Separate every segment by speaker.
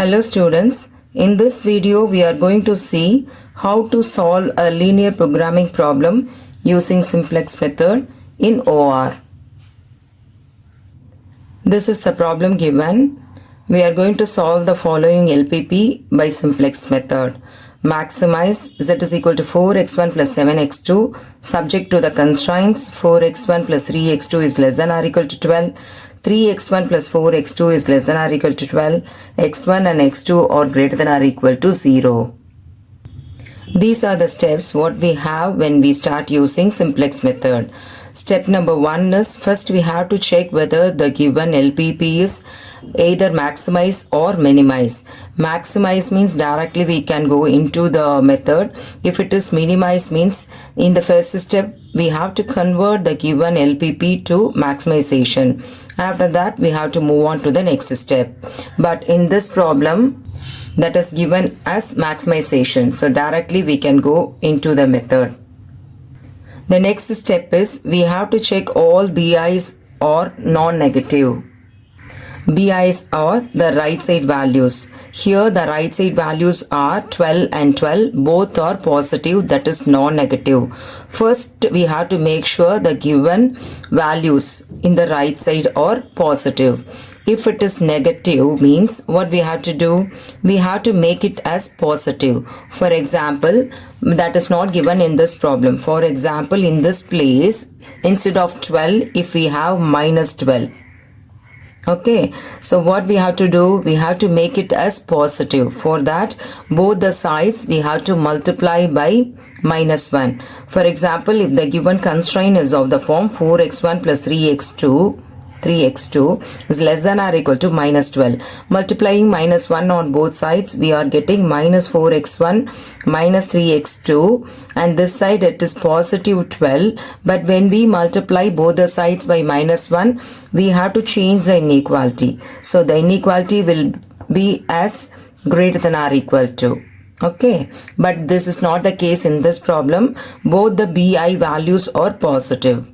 Speaker 1: Hello students, in this video we are going to see how to solve a linear programming problem using simplex method in OR. This is the problem given. We are going to solve the following LPP by simplex method. Maximize z is equal to 4x1 plus 7x2 subject to the constraints 4x1 plus 3x2 is less than or equal to 12, 3x1 plus 4x2 is less than or equal to 12, x1 and x2 are greater than or equal to 0. These are the steps what we have when we start using simplex method. Step number 1 is first we have to check whether the given LPP is either maximize or minimize. Maximize means directly we can go into the method. If it is minimize means in the first step we have to convert the given LPP to maximization. After that we have to move on to the next step. But in this problem that is given as maximization. So directly we can go into the method. The next step is we have to check all BIs are non-negative. BIs are the right side values. Here the right side values are 12 and 12. Both are positive, that is non-negative. First we have to make sure the given values in the right side are positive. If it is negative means what we have to do? We have to make it as positive. For example, that is not given in this problem. For example, in this place, instead of 12, if we have minus 12. Okay, so what we have to do? We have to make it as positive. For that, both the sides we have to multiply by minus 1. For example, if the given constraint is of the form 4x1 plus 3x2 is less than or equal to minus 12. Multiplying minus 1 on both sides, we are getting minus 4x1 minus 3x2, and this side it is positive 12. But when we multiply both the sides by minus 1, we have to change the inequality. So the inequality will be as greater than or equal to. Okay, but this is not the case in this problem. Both the BI values are positive.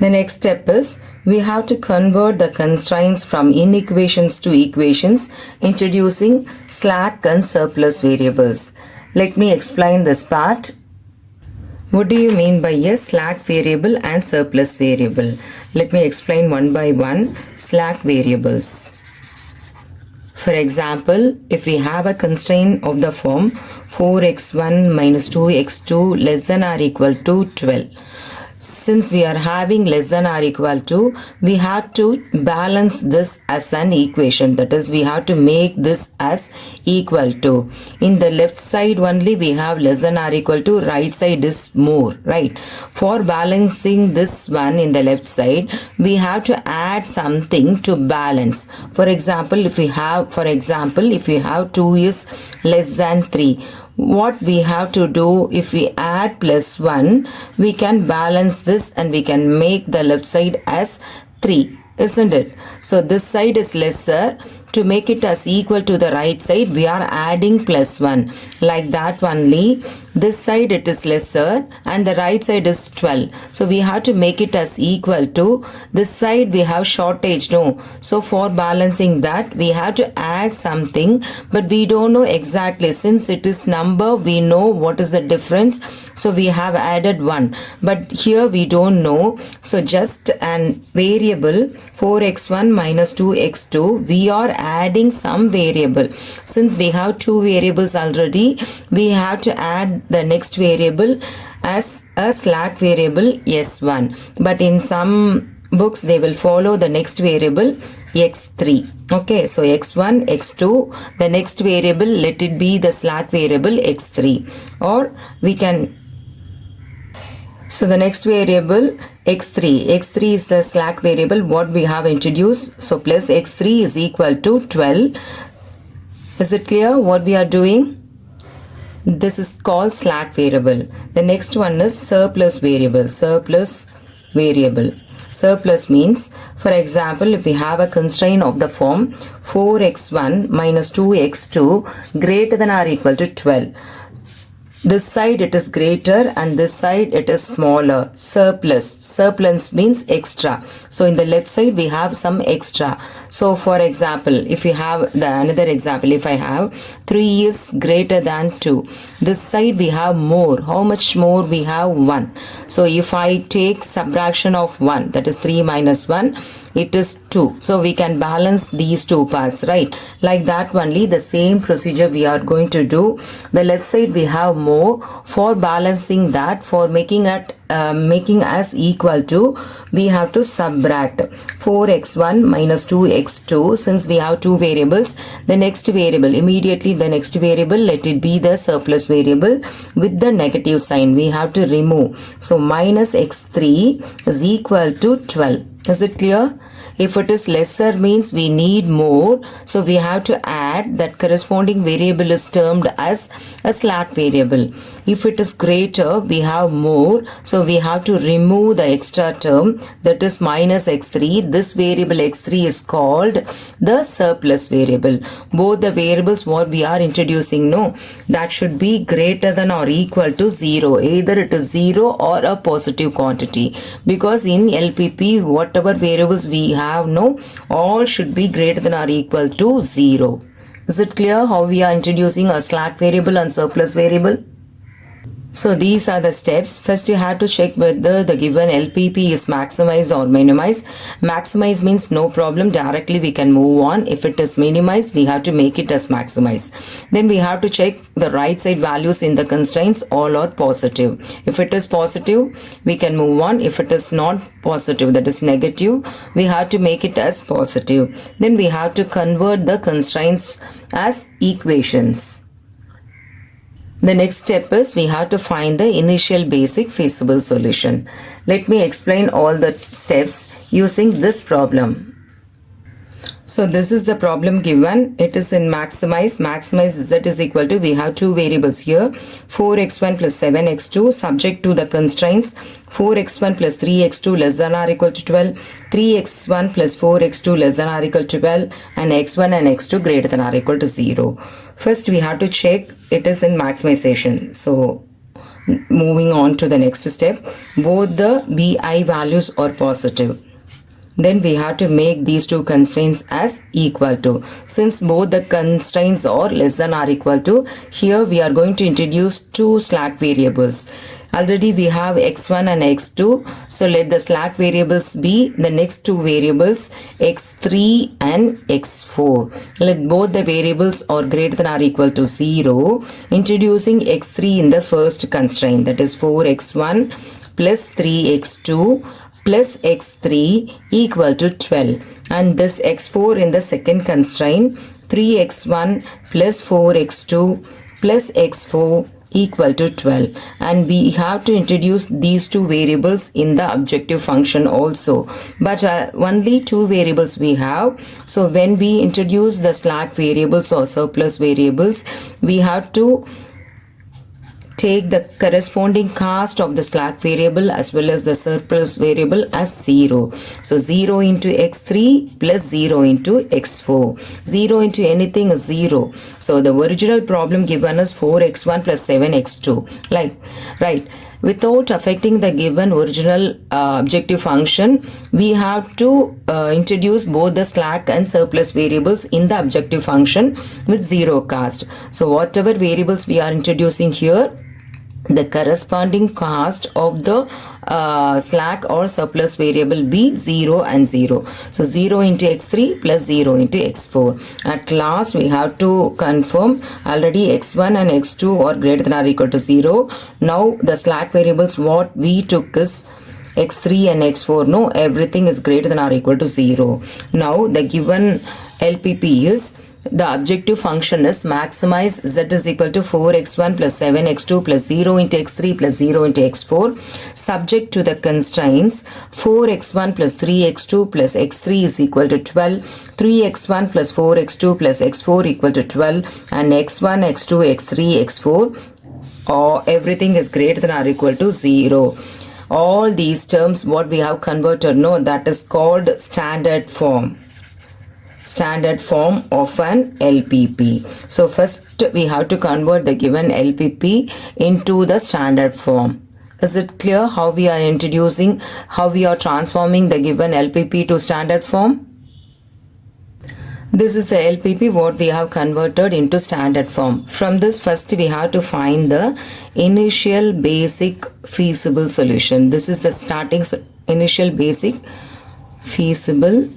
Speaker 1: The next step is we have to convert the constraints from inequations to equations introducing slack and surplus variables. Let me explain this part. What do you mean by a slack variable and surplus variable? Let me explain one by one. Slack variables. For example, if we have a constraint of the form 4x1 minus 2x2 less than or equal to 12. Since we are having less than or equal to, we have to balance this as an equation. That is, we have to make this as equal to. In the left side only we have less than or equal to, right side is more, right? For balancing this one in the left side, we have to add something to balance. For example, if we have 2 is less than 3. What we have to do, if we add plus 1, we can balance this and we can make the left side as 3, isn't it? So this side is lesser. To make it as equal to the right side, we are adding plus 1. Like that only, this side it is lesser and the right side is 12. So we have to make it as equal to, this side we have shortage, no? So for balancing that, we have to add something, but we don't know exactly. Since it is number, we know what is the difference. So we have added 1. But here we don't know. So just an variable 4x1 minus 2x2, we are adding some variable. Since we have 2 variables already, we have to add the next variable as a slack variable s1. But in some books they will follow the next variable x3. Okay, so x1, x2, the next variable let it be the slack variable x3. Or we can, so the next variable x3 is the slack variable what we have introduced. So plus x3 is equal to 12. Is it clear what we are doing? This is called slack variable. The next one is surplus variable. Surplus means, for example, if we have a constraint of the form 4x1 minus 2x2 greater than or equal to 12. This side it is greater and this side it is smaller. Surplus. Surplus means extra. So in the left side we have some extra. So for example, if you have another example, if I have 3 is greater than 2. This side we have more. How much more? We have 1. So if I take subtraction of 1, that is 3 minus 1, it is 2. So we can balance these two parts, right? Like that only the same procedure we are going to do. The left side we have more. For balancing that, for making us equal to, we have to subtract 4x1 minus 2x2. Since we have two variables, the next variable, immediately the next variable, let it be the surplus variable with the negative sign. We have to remove. So minus x3 is equal to 12. Is it clear? If it is lesser means we need more. So we have to add that corresponding variable is termed as a slack variable. If it is greater, we have more. So we have to remove the extra term, that is minus x3. This variable x3 is called the surplus variable. Both the variables what we are introducing, no, that should be greater than or equal to 0. Either it is 0 or a positive quantity. Because in LPP, whatever variables we have, no, all should be greater than or equal to 0. Is it clear how we are introducing a slack variable and surplus variable? So these are the steps. First you have to check whether the given LPP is maximized or minimized. Maximize means no problem, directly we can move on. If it is minimized, we have to make it as maximized. Then we have to check the right side values in the constraints, all are positive. If it is positive, we can move on. If it is not positive, that is negative, we have to make it as positive. Then we have to convert the constraints as equations. The next step is we have to find the initial basic feasible solution. Let me explain all the steps using this problem. So this is the problem given. It is in maximize. Maximize z is equal to, we have two variables here, 4x1 plus 7x2 subject to the constraints 4x1 plus 3x2 less than or equal to 12, 3x1 plus 4x2 less than or equal to 12, and x1 and x2 greater than or equal to 0. First we have to check it is in maximization. So moving on to the next step, both the bi values are positive. Then we have to make these two constraints as equal to. Since both the constraints are less than or equal to, here we are going to introduce two slack variables. Already we have x1 and x2. So let the slack variables be the next two variables, x3 and x4. Let both the variables are greater than or equal to 0. Introducing x3 in the first constraint, that is 4x1 plus 3x2 plus x3 equal to 12, and this x4 in the second constraint, 3x1 plus 4x2 plus x4 equal to 12, and we have to introduce these two variables in the objective function also, but only two variables we have. So when we introduce the slack variables or surplus variables, we have to take the corresponding cost of the slack variable as well as the surplus variable as 0. So 0 into x3 plus 0 into x4. 0 into anything is 0. So the original problem given is 4x1 plus 7x2. Right. Without affecting the given original objective function, we have to introduce both the slack and surplus variables in the objective function with 0 cost. So whatever variables we are introducing here, the corresponding cost of the slack or surplus variable be 0 and 0. So 0 into x3 plus 0 into x4. At last we have to confirm already x1 and x2 are greater than or equal to 0. Now the slack variables what we took is x3 and x4. No, everything is greater than or equal to 0. Now the given LPP is, the objective function is maximize z is equal to 4x1 plus 7x2 plus 0 into x3 plus 0 into x4 subject to the constraints 4x1 plus 3x2 plus x3 is equal to 12, 3x1 plus 4x2 plus x4 equal to 12, and x1, x2, x3, x4 or everything is greater than or equal to 0. All these terms what we have converted, no, that is called standard form. standard form of an LPP. So first we have to convert the given LPP into the standard form. Is it clear how we are introducing, how we are transforming the given LPP to standard form? This is the LPP what we have converted into standard form. From this, first we have to find the initial basic feasible solution. This is the starting initial basic feasible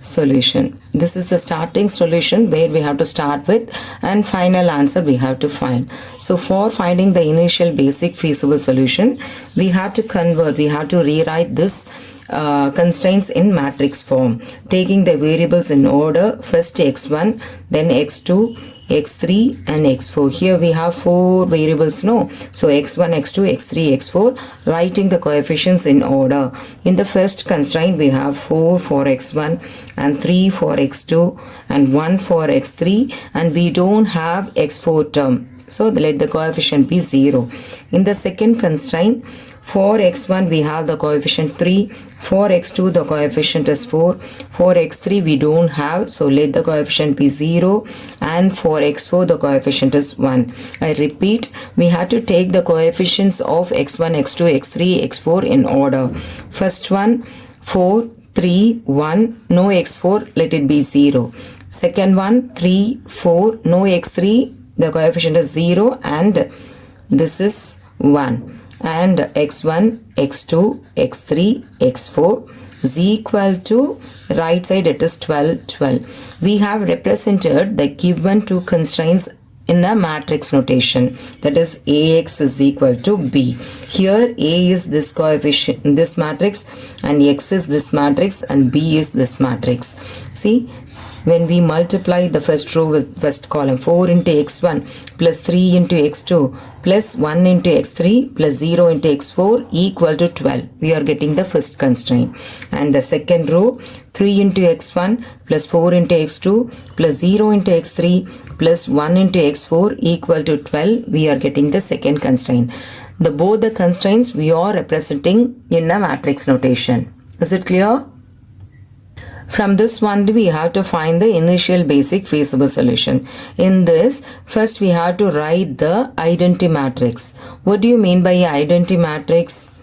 Speaker 1: solution. This is the starting solution where we have to start with, and final answer we have to find. So for finding the initial basic feasible solution, we have to convert, we have to rewrite this constraints in matrix form, taking the variables in order, first x1, then x2, x3 and x4. Here we have 4 variables, no? So x1, x2, x3, x4, writing the coefficients in order. In the first constraint we have 4 for x1 and 3 for x2 and 1 for x3, and we don't have x4 term. So let the coefficient be 0. In the second constraint, for x1 we have the coefficient 3, for x2 the coefficient is 4, for x3 we don't have, so let the coefficient be 0, and for x4 the coefficient is 1. I repeat, we have to take the coefficients of x1, x2, x3, x4 in order. First one 4, 3, 1, no x4, let it be 0. Second one 3, 4, no x3, the coefficient is 0 and this is 1. And x1, x2, x3, x4 is equal to, right side it is 12, 12. We have represented the given two constraints in the matrix notation, that is Ax is equal to B. Here A is this coefficient, this matrix, and X is this matrix, and B is this matrix. See, when we multiply the first row with first column, 4 into x1 plus 3 into x2 plus 1 into x3 plus 0 into x4 equal to 12. We are getting the first constraint. And the second row, 3 into x1 plus 4 into x2 plus 0 into x3 plus 1 into x4 equal to 12. We are getting the second constraint. Both the constraints we are representing in a matrix notation. Is it clear? From this one we have to find the initial basic feasible solution. In this, first we have to write the identity matrix. What do you mean by identity matrix?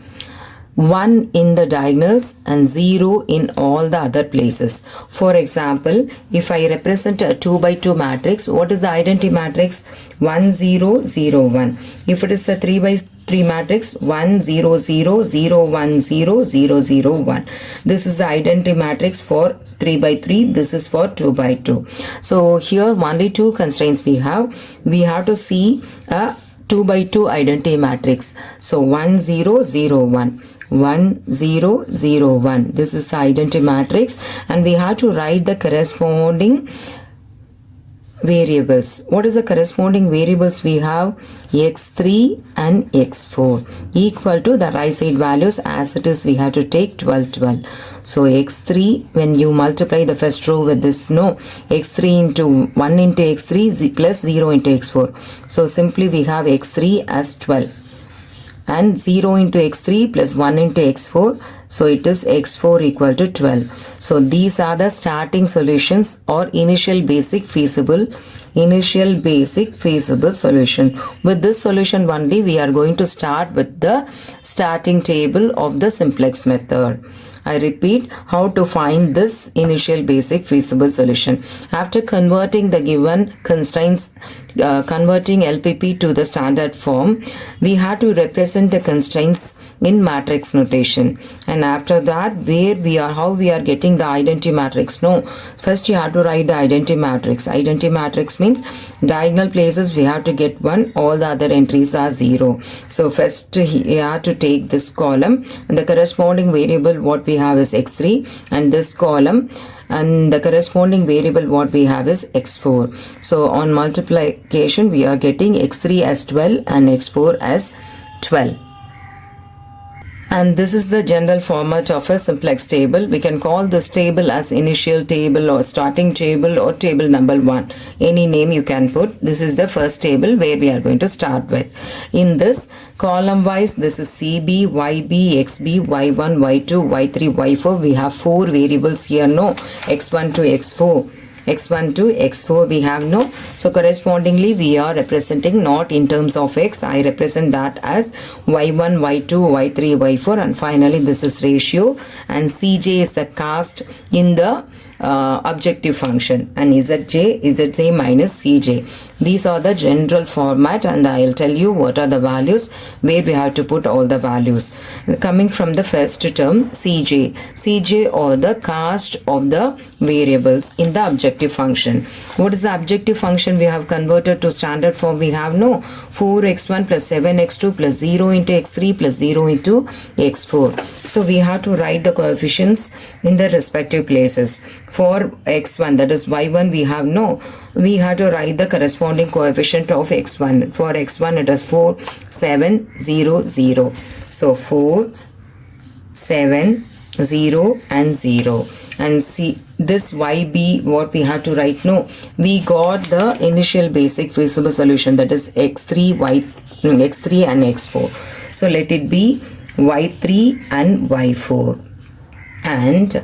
Speaker 1: 1 in the diagonals and 0 in all the other places. For example, if I represent a 2 by 2 matrix, what is the identity matrix? 1 0 0 1. If it is a 3 by 3 matrix, 1 0 0 0 1 0 0 0 1. This is the identity matrix for 3 by 3. This is for 2 by 2. So here only two constraints we have. We have to see a 2 by 2 identity matrix. So 1 0 0 1. 1 0 0 1. This is the identity matrix, and we have to write the corresponding variables. What is the corresponding variables we have? x3 and x4 equal to the right side values as it is. We have to take 12 12. So x3, when you multiply the first row with this, no, x3 into 1 into x3 plus 0 into x4. So simply we have x3 as 12. And 0 into x3 plus 1 into x4, so it is x4 equal to 12. So these are the starting solutions or initial basic feasible solution. With this solution only we are going to start with the starting table of the simplex method. I repeat, how to find this initial basic feasible solution. After converting the given constraints, converting LPP to the standard form, we have to represent the constraints in matrix notation. And after that, how we are getting the identity matrix? No, first you have to write the identity matrix. Identity matrix means diagonal places we have to get 1, all the other entries are 0. So first you have to take this column, and the corresponding variable what we have is x3, and this column and the corresponding variable what we have is x4. So on multiplication we are getting x3 as 12 and x4 as 12. And this is the general format of a simplex table. We can call this table as initial table or starting table or table number 1. Any name you can put. This is the first table where we are going to start with. In this column wise, this is CB, YB, XB, Y1, Y2, Y3, Y4. We have 4 variables here, no? X1 to X4. X1 to X4 we have no. So correspondingly we are representing not in terms of X. I represent that as Y1, Y2, Y3, Y4, and finally this is ratio, and Cj is the cast in the objective function, and Zj minus Cj. These are the general format, and I'll tell you what are the values where we have to put all the values. Coming from the first term, Cj or the cast of the variables in the objective function. What is the objective function? We have converted to standard form. We have no 4x1 plus 7x2 plus 0 into x3 plus 0 into x4. So we have to write the coefficients in the respective places. For x1, that is y1, we have to write the corresponding coefficient of x1. For x1 it is 4, 7, 0, 0. So 4, 7, 0 and 0. And see this YB, what we have to write? No, we got the initial basic feasible solution, that is x3 and x4. So let it be y3 and y4. And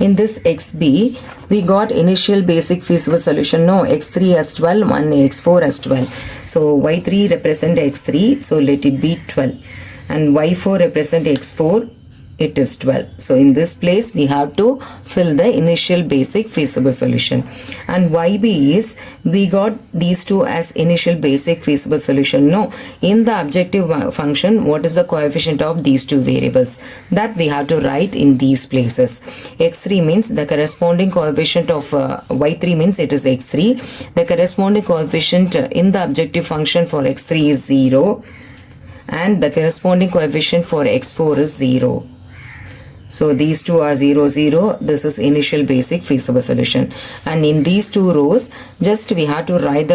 Speaker 1: in this XB, we got initial basic feasible solution. No, x3 as 12 and x4 as 12. So y3 represent x3, so let it be 12. And y4 represent x4, it is 12. So in this place we have to fill the initial basic feasible solution. And YB is, we got these two as initial basic feasible solution. No, in the objective function, what is the coefficient of these two variables? That we have to write in these places. X3 means the corresponding coefficient of Y3 means it is X3. The corresponding coefficient in the objective function for X3 is 0. And the corresponding coefficient for X4 is 0. So these two are 0, 0. This is initial basic feasible solution. And in these two rows, just we have to write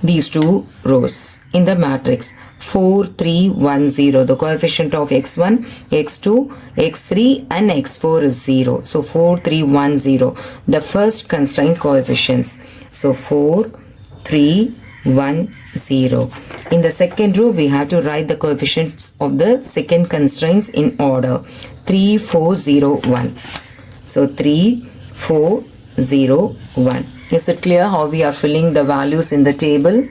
Speaker 1: these two rows in the matrix. 4, 3, 1, 0. The coefficient of x1, x2, x3 and x4 is 0. So 4, 3, 1, 0. The first constraint coefficients. So 4, 3, 1, 0. In the second row, we have to write the coefficients of the second constraints in order. 3, 4, 0, 1. So 3, 4, 0, 1. Is it clear how we are filling the values in the table?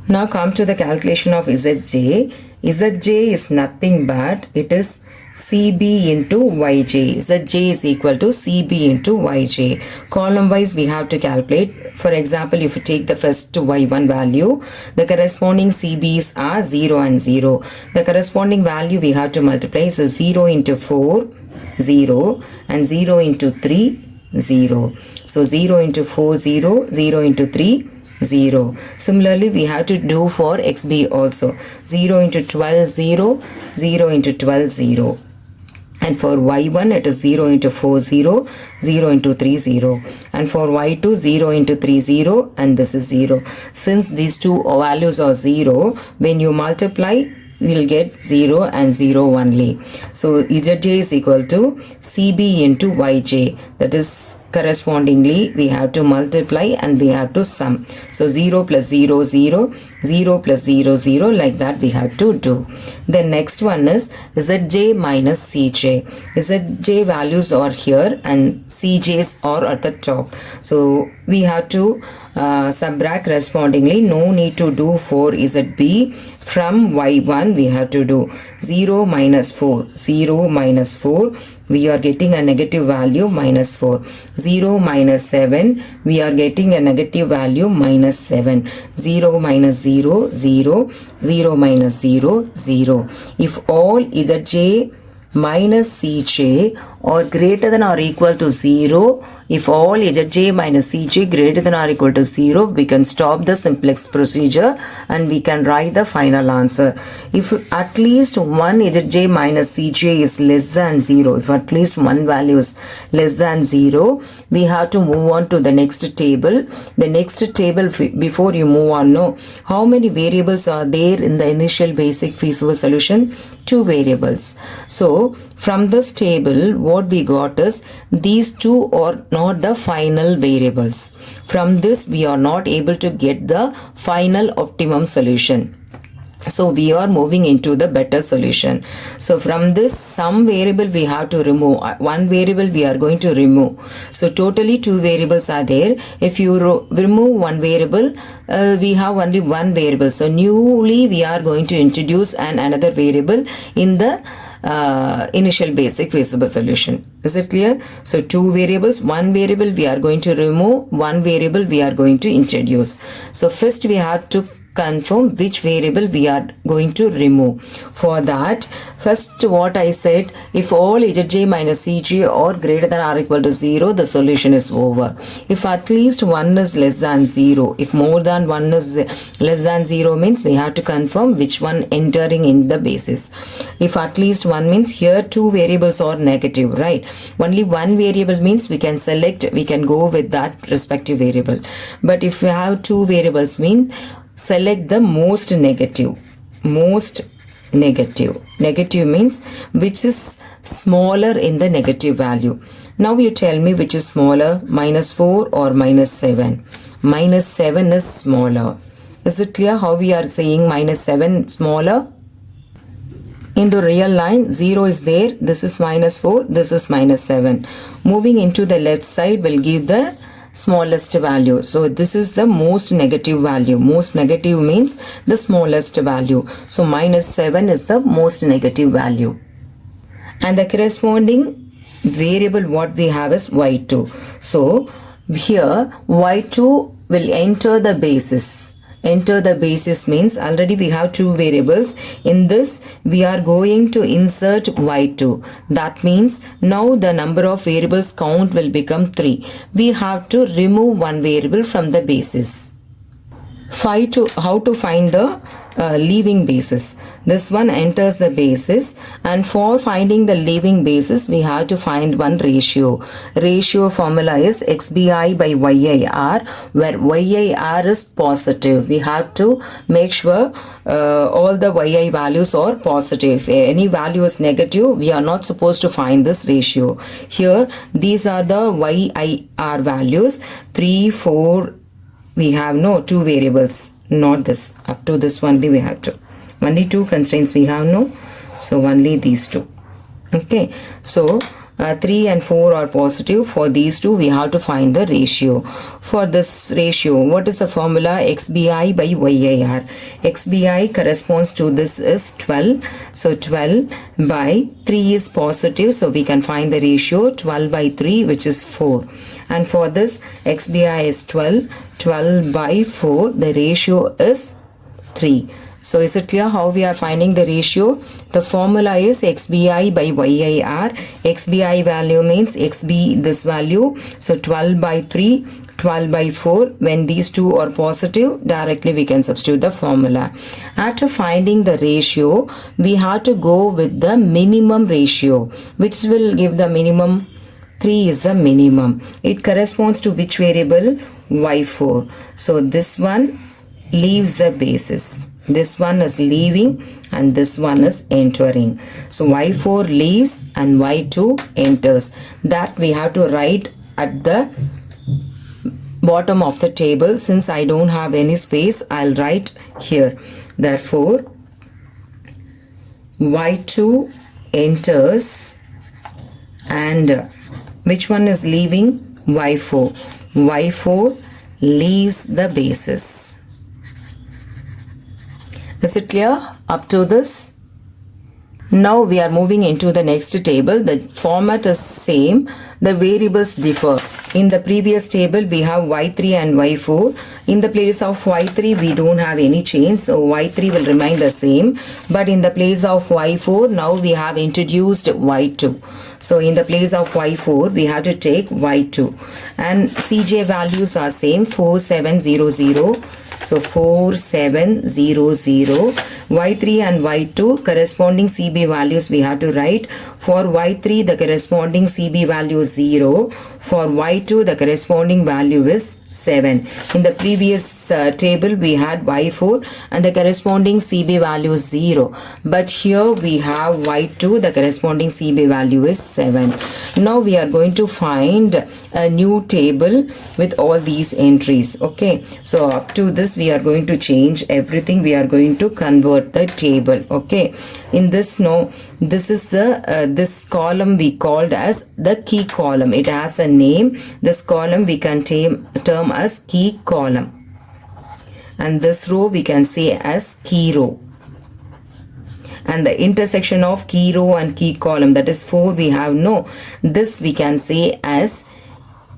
Speaker 1: Now come to the calculation of Zj. Zj is nothing but it is Cb into Yj. Zj is equal to Cb into Yj. Column wise we have to calculate. For example, if you take the first Y1 value, the corresponding Cb's are 0 and 0. The corresponding value we have to multiply. So 0 into 4, 0 and 0 into 3, 0. So 0 into 4, 0, 0 into 3, 0. Similarly, we have to do for XB also. 0 into 12, 0, 0 into 12, 0. And for Y1, it is 0 into 4, 0, 0 into 3, 0. And for Y2, 0 into 3, 0, and this is 0. Since these two values are 0, when you multiply, we will get 0 and 0 only. So Zj is equal to Cb into Yj. That is correspondingly we have to multiply and we have to sum. So 0 plus 0, 0, 0 plus 0, 0, like that we have to do. The next one is Zj minus Cj. Zj values are here and Cj's are at the top. So we have to subtract correspondingly. No need to do for Zb. From Y1 we have to do 0 minus 4. 0 minus 4. We are getting a negative value minus 4. 0 minus 7. We are getting a negative value minus 7. 0 minus 0, 0. 0 minus 0, 0. If all Zj minus Cj or greater than or equal to 0, if all Zj minus Cj greater than or equal to 0, we can stop the simplex procedure and we can write the final answer. If at least one Zj minus Cj is less than 0, if at least one value is less than 0, we have to move on to the next table. The next table, before you move on, no, how many variables are there in the initial basic feasible solution? 2 variables. So from this table, what we got is these 2 are not the final variables. From this, we are not able to get the final optimum solution. So we are moving into the better solution. So from this, some variable we have to remove. One variable we are going to remove. So totally 2 variables are there. If you remove one variable, we have only one variable. So newly we are going to introduce another variable in the initial basic feasible solution. Is it clear? So 2 variables, one variable we are going to remove, one variable we are going to introduce. So first we have to confirm which variable we are going to remove. For that, first what I said, if all Zj minus Cj are greater than or equal to 0, the solution is over. If at least 1 is less than 0, if more than 1 is less than 0 means we have to confirm which one entering in the basis. If at least 1 means here 2 variables are negative, right? Only one variable means we can select, we can go with that respective variable. But if we have 2 variables mean select the most negative. Most negative. Negative means which is smaller in the negative value. Now you tell me which is smaller, minus 4 or minus 7. Minus 7 is smaller. Is it clear how we are saying minus 7 smaller? In the real line, 0 is there. This is minus 4. This is minus 7. Moving into the left side will give the smallest value. So this is the most negative value. Most negative means the smallest value. So minus 7 is the most negative value. And the corresponding variable what we have is y2. So here y2 will enter the basis. Enter the basis means already we have 2 variables. In this we are going to insert y2. That means now the number of variables count will become 3. We have to remove one variable from the basis. How to find the leaving basis. This one enters the basis, and for finding the leaving basis we have to find one ratio. Ratio formula is xbi by yir, where yir is positive. We have to make sure all the yi values are positive. If any value is negative, we are not supposed to find this ratio. Here these are the yir values. 3, 4, we have no 2 variables, not this. Up to this only we have to. Only 2 constraints we have, no. So only these 2. Okay. So 3 and 4 are positive. For these 2 we have to find the ratio. For this ratio, what is the formula? xbi by yir. Xbi corresponds to this is 12. So 12 by 3 is positive. So we can find the ratio 12 by 3, which is 4. And for this xbi is 12. 12 by 4, the ratio is 3. So is it clear how we are finding the ratio? The formula is xbi by yir. Xbi value means xb this value. So 12 by 3, 12 by 4. When these 2 are positive, directly we can substitute the formula. After finding the ratio, we have to go with the minimum ratio, which will give the minimum. 3 is the minimum. It corresponds to which variable? y4. So this one leaves the basis. This one is leaving and this one is entering. So y4 leaves and y2 enters. That we have to write at the bottom of the table. Since I don't have any space, I'll write here. Therefore, y2 enters and which one is leaving? y4. y4 leaves the basis. Is it clear up to this? Now we are moving into the next table. The format is same. The variables differ. In the previous table we have y3 and y4. In the place of y3 we don't have any change, so y3 will remain the same. But in the place of y4 now we have introduced y2. So in the place of y4 we have to take y2, and Cj values are same, 4700. So 4700. Y3 and Y2 corresponding CB values we have to write. For Y3 the corresponding CB value is 0. For Y2 the corresponding value is 7. In the previous table we had Y4 and the corresponding CB value is 0. But here we have Y2, the corresponding CB value is 7. Now we are going to find a new table with all these entries. Okay, so up to this we are going to change everything. We are going to convert the table. Okay, in this this is the this column we called as the key column. It has a name. This column we can term as key column, and this row we can say as key row. And the intersection of key row and key column, that is 4, we have this we can say as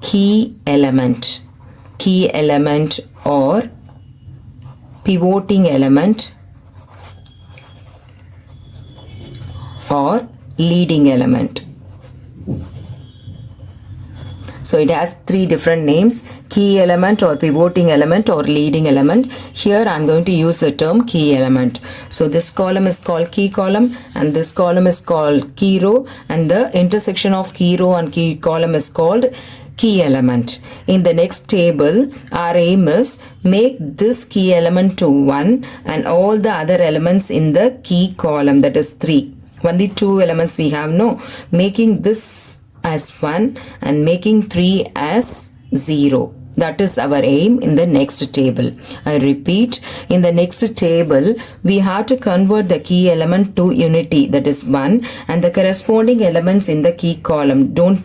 Speaker 1: key element or pivoting element or leading element. So it has 3 different names: key element or pivoting element or leading element. Here I am going to use the term key element. So this column is called key column and this column is called key row, and the intersection of key row and key column is called key element. In the next table our aim is make this key element to 1 and all the other elements in the key column, that is 3. Only 2 elements we have, making this as 1 and making 3 as 0. That is our aim in the next table. I repeat, in the next table we have to convert the key element to unity, that is 1, and the corresponding elements in the key column. Don't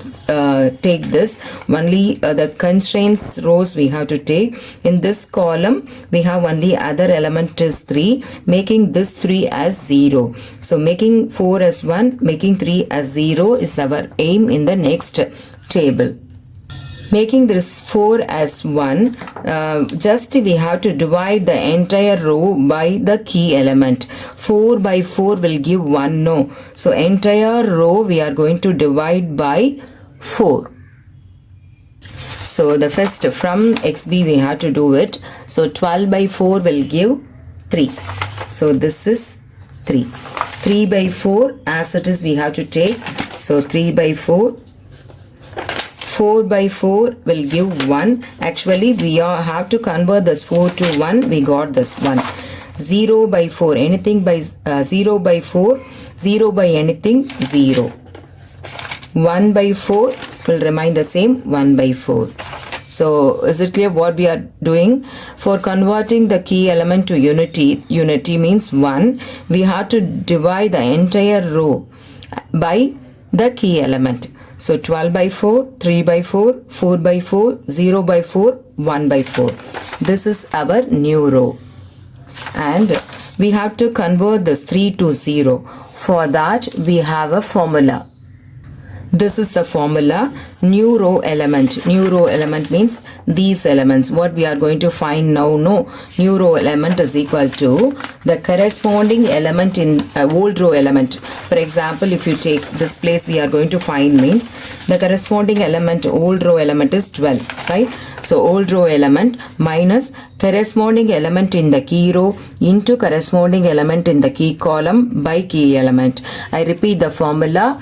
Speaker 1: take this, only the constraints rows we have to take. In this column we have only other element is 3, making this 3 as 0. So making 4 as 1, making 3 as 0 is our aim in the next table. Making this 4 as 1, just we have to divide the entire row by the key element. 4 by 4 will give 1, So entire row we are going to divide by 4. So the first from XB we have to do it. So 12 by 4 will give 3. So this is 3. 3 by 4 as it is we have to take. So 3 by 4. 4 by 4 will give 1. Actually we have to convert this 4 to 1. We got this 1. 0 by 4, anything by 0 by 4, 0 by anything, 0. 1 by 4 will remain the same, 1 by 4. So is it clear what we are doing? For converting the key element to unity means 1, we have to divide the entire row by the key element. So 12 by 4, 3 by 4, 4 by 4, 0 by 4, 1 by 4. This is our new row. And we have to convert this 3 to 0. For that we have a formula. This is the formula, new row element. New row element means these elements. What we are going to find now, new row element is equal to the corresponding element in old row element. For example, if you take this place we are going to find means the corresponding element, old row element is 12, right? So old row element minus corresponding element in the key row into corresponding element in the key column by key element. I repeat the formula.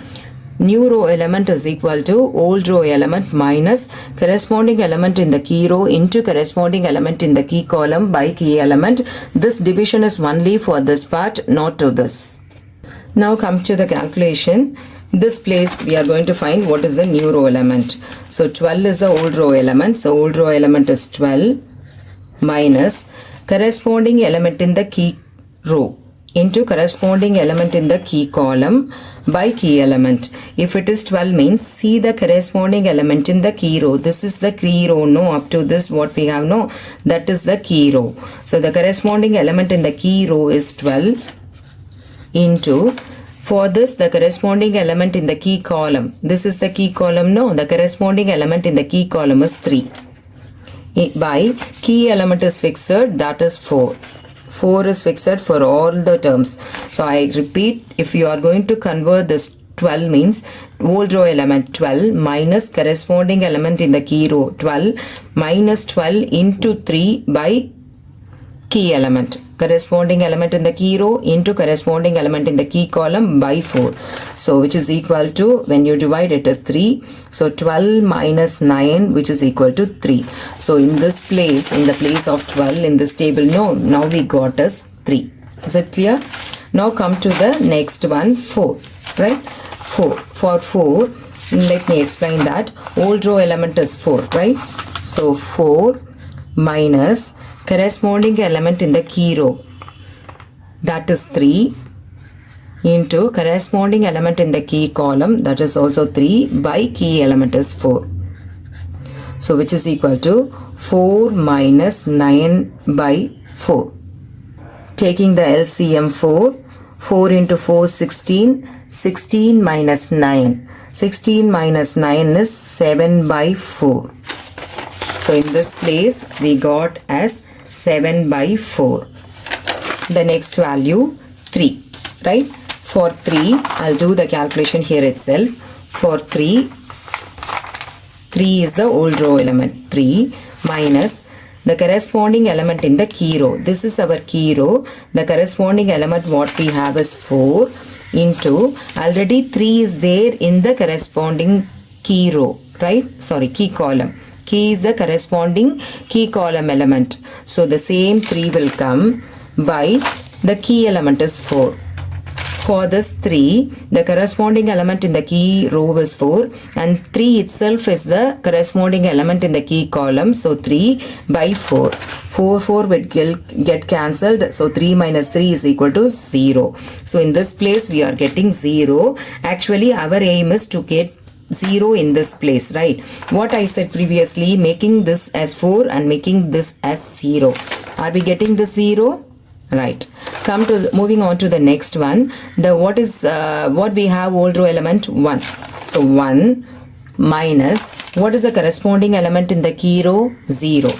Speaker 1: New row element is equal to old row element minus corresponding element in the key row into corresponding element in the key column by key element. This division is only for this part, not to this. Now come to the calculation. This place we are going to find what is the new row element. So 12 is the old row element. So old row element is 12 minus corresponding element in the key row into corresponding element in the key column by key element. If it is 12 means see the corresponding element in the key row. This is the key row, up to this what we have, that is the key row. So the corresponding element in the key row is 12 into For this, the corresponding element in the key column, this is the key column, no, the corresponding element in the key column is 3. By key element is fixed, that is 4. 4 is fixed for all the terms. So I repeat, if you are going to convert this 12 means old row element 12 minus corresponding element in the key row 12 minus 12 into 3 by key element. Corresponding element in the key row into corresponding element in the key column by 4. So which is equal to, when you divide it as 3. So 12 minus 9 which is equal to 3. So in this place, in the place of 12 in this table, no, now we got as 3. Is it clear? Now come to the next one, 4. Right? 4. For 4, let me explain that. Old row element is 4. Right? So 4 minus corresponding element in the key row, that is 3, into corresponding element in the key column, that is also 3, by key element is 4. So which is equal to 4 minus 9 by 4. Taking the LCM 4, 4 into 4 16, 16 minus 9. 16 minus 9 is 7 by 4. So in this place we got as 7 by 4. The next value 3, right? For 3, I'll do the calculation here itself. For 3 is the old row element, 3 minus the corresponding element in the key row. This is our key row. The corresponding element what we have is 4 into, already 3 is there in the corresponding key row, right? Sorry, key column. Key is the corresponding key column element. So the same 3 will come by the key element is 4. For this 3, the corresponding element in the key row is 4 and 3 itself is the corresponding element in the key column. So 3 by 4. 4 will get cancelled. So 3 minus 3 is equal to 0. So in this place we are getting 0. Actually our aim is to get 0 in this place, right? What I said previously, making this as 4 and making this as 0. Are we getting the 0? Right. Come to moving on to the next one. The what we have old row element 1. So 1 minus what is the corresponding element in the key row? 0.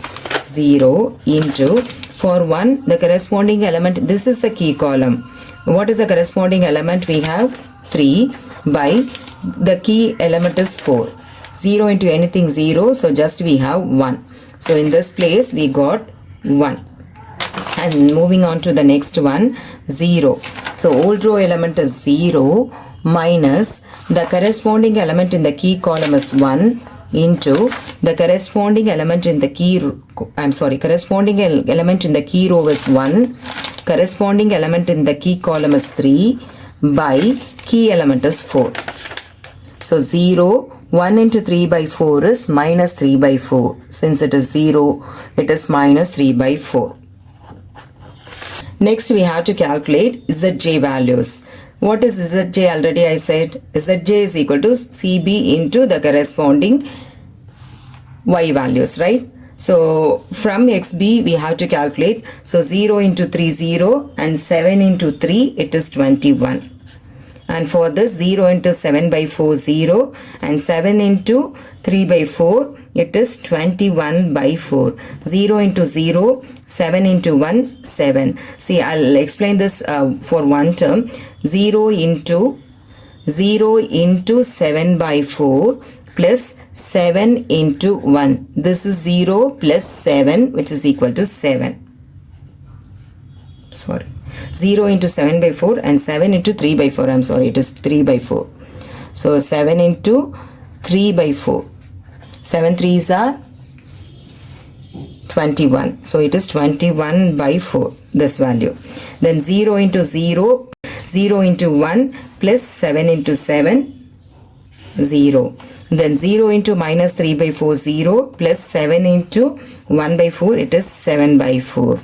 Speaker 1: 0 into, for 1 the corresponding element, this is the key column. What is the corresponding element? We have 3 by the key element is 4. 0 into anything 0, so just we have 1. So in this place we got 1. And moving on to the next one, 0. So old row element is 0 minus the corresponding element in the key column is 1 into the corresponding element in the key, corresponding element in the key row is 1, corresponding element in the key column is 3 by key element is 4. So 0, 1 into 3 by 4 is minus 3 by 4. Since it is 0, it is minus 3 by 4. Next we have to calculate ZJ values. What is ZJ? Already I said ZJ is equal to CB into the corresponding Y values, right? So from XB we have to calculate. So 0 into 3 0 and 7 into 3 it is 21. And for this 0 into 7 by 4 0 and 7 into 3 by 4 it is 21 by 4. 0 into 0, 7 into 1, 7. See, I'll explain this for one term. 0 into 7 by 4 plus 7 into 1. This is 0 plus 7 which is equal to 7. 0 into 7 by 4 and 7 into 3 by 4. It is 3 by 4. So 7 into 3 by 4. 7 3s are 21. So it is 21 by 4, this value. Then 0 into 0, 0 into 1 plus 7 into 7, 0. Then 0 into minus 3 by 4, 0 plus 7 into 1 by 4, it is 7 by 4.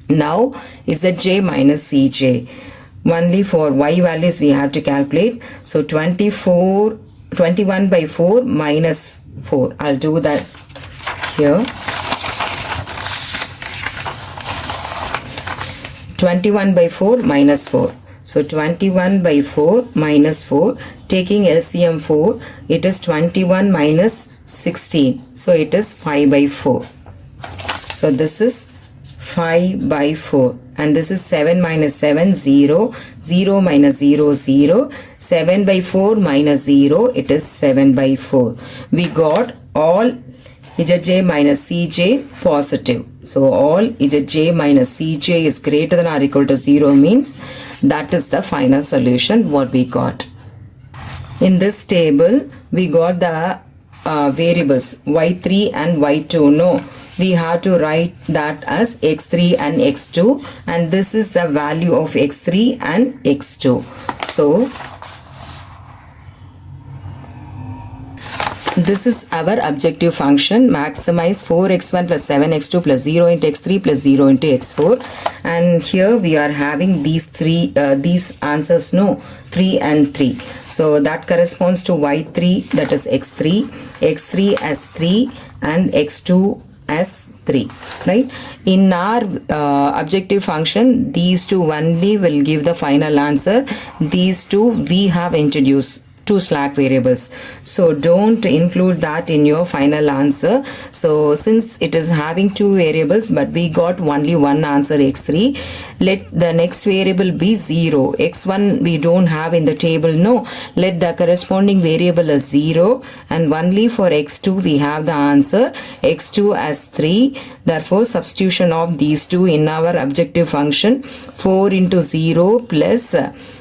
Speaker 1: Now ZJ minus CJ. Only for Y values we have to calculate. So 21 by 4 minus 4. I'll do that here. 21 by 4 minus 4. So 21 by 4 minus 4. Taking LCM 4, it is 21 minus 16. So it is 5 by 4. So this is 5 by 4. And this is 7 minus 7, 0. 0 minus 0, 0. 7 by 4 minus 0, it is 7 by 4. We got all Zj minus Cj positive. So all Zj minus Cj is greater than or equal to 0 means that is the final solution what we got. In this table, we got the variables y3 and y2. No, we have to write that as x3 and x2, and this is the value of x3 and x2. So this is our objective function, maximize 4x1 plus 7x2 plus 0 into x3 plus 0 into x4. And here we are having these these answers, no, 3 and 3. So that corresponds to y3, that is x3, x3 as 3 and x2 as 3, right? In our objective function, these two only will give the final answer. These two we have introduced two slack variables, so don't include that in your final answer. So since it is having two variables but we got only one answer, x3, let the next variable be 0. x1 we don't have in the table, no, let the corresponding variable as 0, and only for x2 we have the answer x2 as 3. Therefore substitution of these two in our objective function, 4 into 0 plus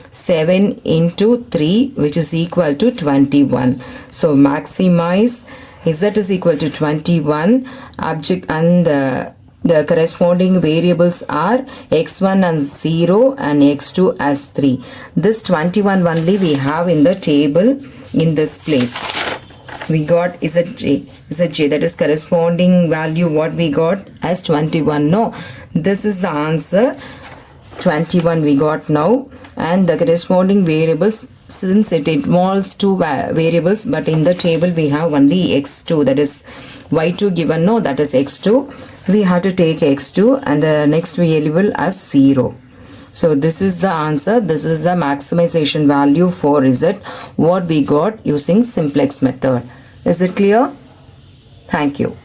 Speaker 1: 7 into 3, which is equal to 21. So maximize z is equal to 21, object and the corresponding variables are x1 as 0 and x2 as 3. This 21 only we have in the table in this place. We got zj, that is corresponding value what we got as 21. No, this is the answer 21 we got now, and the corresponding variables, since it involves two variables but in the table we have only x2, that is y2 given, no, that is x2. We have to take x2 and the next variable as 0. So this is the answer. This is the maximization value for z what we got using simplex method. Is it clear? Thank you.